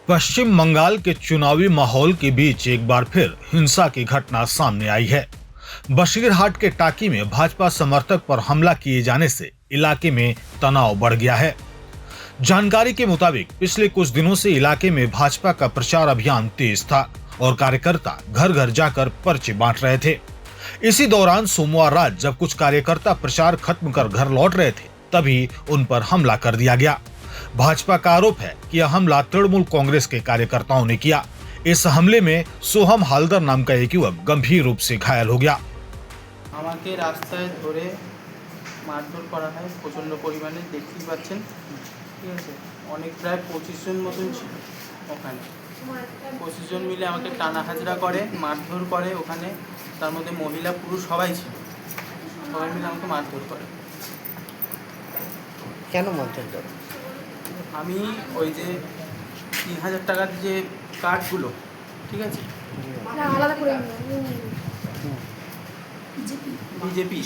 पश्चिम बंगाल के चुनावी माहौल के बीच एक बार फिर हिंसा की घटना सामने आई है। बशीरहाट के टाकी में भाजपा समर्थक पर हमला किए जाने से इलाके में तनाव बढ़ गया है। जानकारी के मुताबिक पिछले कुछ दिनों से इलाके में भाजपा का प्रचार अभियान तेज था और कार्यकर्ता घर घर जाकर पर्चे बांट रहे थे। इसी दौरान सोमवार रात जब कुछ कार्यकर्ता प्रचार खत्म कर घर लौट रहे थे, तभी उन पर हमला कर दिया गया। भाजपा का आरोप है कि यह हमला तृणमूल कांग्रेस के कार्यकर्ताओं ने किया। इस हमले में सोहम हालदर नाम का एक युवक गंभीर रूप से घायल हो गया। আমাকে রাস্তায় ধরে মারধর করা হয় প্রচণ্ড পরিমাণে, দেখতেই পাচ্ছেন। ঠিক আছে, অনেক প্রায় 25 জন মতন ছিল ওখানে। 25 জন মিলে আমাকে টানা হাজরা করে, মারধর করে ওখানে। তার মধ্যে মহিলা পুরুষ সবাই ছিল, সবাই মিলে আমাকে মারধর করে। কেন মারধর করে? আমি ওই যে 3000 টাকার যে কার্ডগুলো, ঠিক আছে, বিজেপি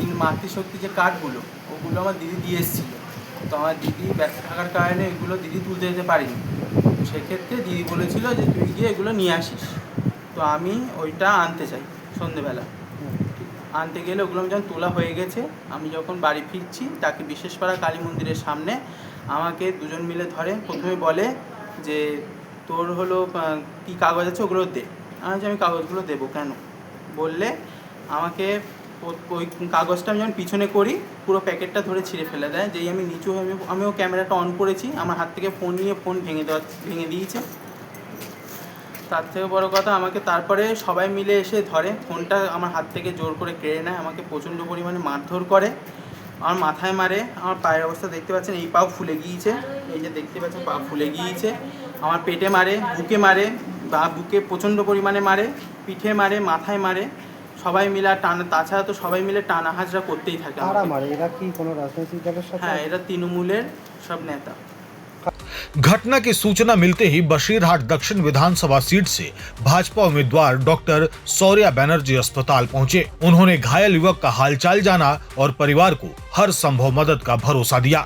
যে মাতৃশক্তি যে কার্ডগুলো, ওগুলো আমার দিদি দিয়ে এসেছিল। তো আমার দিদি ব্যস্ত থাকার কারণে এগুলো দিদি তুলতে যেতে পারিনি। সেক্ষেত্রে দিদি বলেছিল যে তুই গিয়ে এগুলো নিয়ে আসিস। তো আমি ওইটা আনতে চাই সন্ধেবেলা। আনতে গেলে ওগুলো যখন তোলা হয়ে গেছে, আমি যখন বাড়ি ফিরছি, তাকে বিশেষপাড়া কালী মন্দিরের সামনে আমাকে দুজন মিলে ধরে। প্রথমে বলে যে তোর হলো কী কাগজ আছে ওগুলো দে। আমি কাগজগুলো দেবো কেন বললে, আমাকে ওই কাগজটা আমি যখন পিছনে করি, পুরো প্যাকেটটা ধরে ছিঁড়ে ফেলে দেয়। যেই আমি নিচু হয়ে আমিও ক্যামেরাটা অন করেছি, আমার হাত থেকে ফোন নিয়ে ফোন ভেঙে দিয়েছে। তার থেকে বড় কথা, আমাকে তারপরে সবাই মিলে এসে ধরে, ফোনটা আমার হাত থেকে জোর করে কেড়ে নেয়, আমাকে প্রচণ্ড পরিমাণে মারধর করে। আমার মাথায় মারে, আমার পায়ের অবস্থা দেখতে পাচ্ছেন, এই পাও ফুলে গিয়েছে, এই যে দেখতে পাচ্ছেন পা ফুলে গিয়েছে। আমার পেটে মারে, বুকে মারে, বা বুকে প্রচণ্ড পরিমাণে মারে, পিঠে মারে, মাথায় মারে, সবাই মিলে টানা। তাছাড়া তো সবাই মিলে টানা হাজরা করতেই থাকে। এরা কি কোনো রাজনৈতিক দলের সাথে? হ্যাঁ, এরা তৃণমূলের সব নেতা। घटना की सूचना मिलते ही बशीरहाट दक्षिण विधानसभा सीट से भाजपा उम्मीदवार डॉक्टर सौर्या बनर्जी अस्पताल पहुंचे। उन्होंने घायल युवक का हालचाल जाना और परिवार को हर संभव मदद का भरोसा दिया।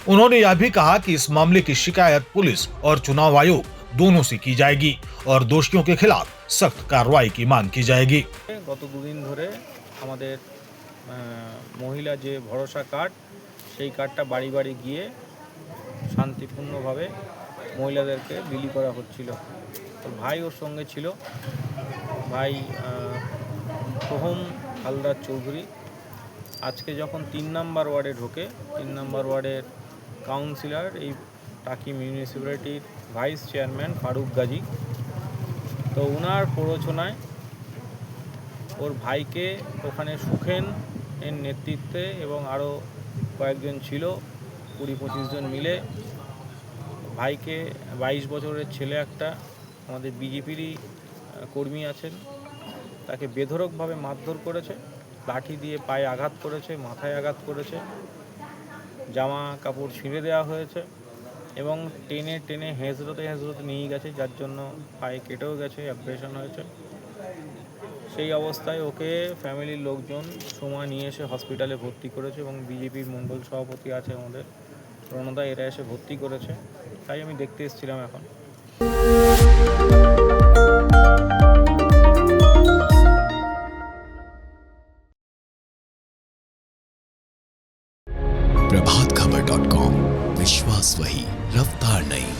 उन्होंने यह भी कहा कि इस मामले की शिकायत पुलिस और चुनाव आयोग दोनों से की जाएगी और दोषियों के खिलाफ सख्त कार्रवाई की मांग की जाएगी। গত দুদিন ধরে আমাদের মহিলা যে ভরসা কার্ড, সেই কার্ডটা বাড়ি বাড়ি গিয়ে শান্তিপূর্ণভাবে মহিলাদেরকে বিলি করা হচ্ছিল। তো ভাই ওর সঙ্গে ছিল, ভাই সোহম হালদার চৌধুরী। আজকে যখন 3 নম্বর ওয়ার্ডে ঢোকে, 3 নম্বর ওয়ার্ডের কাউন্সিলর, এই টাকি মিউনিসিপ্যালিটির ভাইস চেয়ারম্যান ফারুক গাজী, তো ওনার প্ররোচনায় ওর ভাইকে ওখানে সুখেন এর নেতৃত্বে এবং আরও কয়েকজন ছিল, 20-25 জন মিলে ভাইকে, 22 বছরের ছেলে একটা, আমাদের বিজেপিরই কর্মী আছেন, তাকে বেধড়কভাবে মারধর করেছে। লাঠি দিয়ে পায়ে আঘাত করেছে, মাথায় আঘাত করেছে, জামা কাপড় ছিঁড়ে দেওয়া হয়েছে এবং টেনে টেনে হেঁচড়তে নিয়ে গেছে, যার জন্য পায়ে কেটেও গেছে, অপারেশন হয়েছে। সেই অবস্থায় ওকে ফ্যামিলির লোকজন সময় নিয়ে এসে হসপিটালে ভর্তি করেছে এবং বিজেপির মণ্ডল সভাপতি আছে আমাদের রণদা, এরা এসে ভর্তি করেছে। তাই আমি দেখতে এসেছিলাম এখন। प्रभातखबर.com, विश्वास वही, रफ्तार नहीं।